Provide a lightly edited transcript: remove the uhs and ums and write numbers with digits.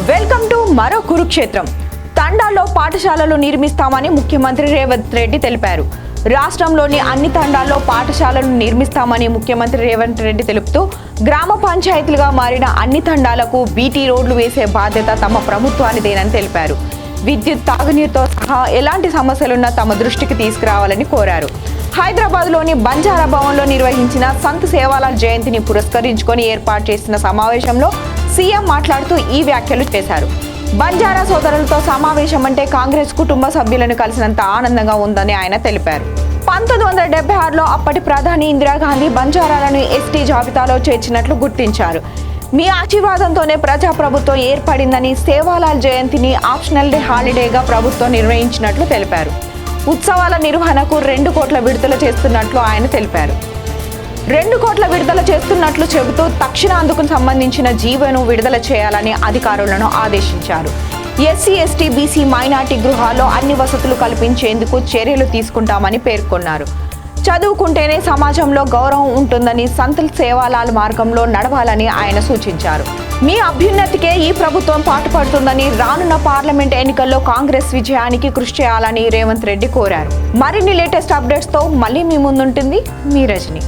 Welcome to మరో కురుక్షేత్రం. తండాల్లో పాఠశాలలు నిర్మిస్తామని ముఖ్యమంత్రి రేవంత్ రెడ్డి తెలిపారు. రాష్ట్రంలోని అన్ని తండాల్లో పాఠశాలను నిర్మిస్తామని ముఖ్యమంత్రి రేవంత్ రెడ్డి తెలుపుతూ, గ్రామ పంచాయతీలుగా మారిన అన్ని తండాలకు బీటీ రోడ్లు వేసే బాధ్యత తమ ప్రభుత్వానిదేనని తెలిపారు. విద్యుత్, తాగునీరుతో సహా ఎలాంటి సమస్యలున్నా తమ దృష్టికి తీసుకురావాలని కోరారు. హైదరాబాద్లోని బంజారా భవన్లో నిర్వహించిన సంత్ సేవాలాల్ జయంతిని పురస్కరించుకొని ఏర్పాటు చేసిన సమావేశంలో సీఎం మాట్లాడుతూ ఈ వ్యాఖ్యలు చేశారు. బంజారా సోదరులతో సమావేశం అంటే కాంగ్రెస్ కుటుంబ సభ్యులను కలిసినంత ఆనందంగా ఉందని ఆయన తెలిపారు. 1976లో అప్పటి ప్రధాని ఇందిరాగాంధీ బంజారాలను ఎస్టీ జాబితాలో చేర్చినట్లు గుర్తించారు. మీ ఆశీర్వాదంతోనే ప్రజాప్రభుత్వం ఏర్పడిందని సేవాలాల్ జయంతిని ఆప్షనల్ హాలిడేగా ప్రభుత్వం నిర్వహించినట్లు తెలిపారు. ఉత్సవాల నిర్వహణకు 2 కోట్ల విడుదల చేస్తున్నట్లు ఆయన తెలిపారు. 2 కోట్ల విడుదల చేస్తున్నట్లు చెబుతూ తక్షణ అందుకు సంబంధించిన జీవోను విడుదల చేయాలని అధికారులను ఆదేశించారు. ఎస్సీ, ఎస్టీ, బీసీ, మైనార్టీ గృహాల్లో అన్ని వసతులు కల్పించేందుకు చర్యలు తీసుకుంటామని పేర్కొన్నారు. చదువుకుంటేనే సమాజంలో గౌరవం ఉంటుందని, సంత్ సేవాలాల్ మార్గంలో నడవాలని ఆయన సూచించారు. మీ అభ్యున్నతికే ఈ ప్రభుత్వం పాటుపడుతుందని, రానున్న పార్లమెంట్ ఎన్నికల్లో కాంగ్రెస్ విజయానికి కృషి చేయాలని రేవంత్ రెడ్డి కోరారు. మరిన్ని లేటెస్ట్ అప్డేట్స్తో మళ్ళీ మీ ముందుంటుంది మీ రజని.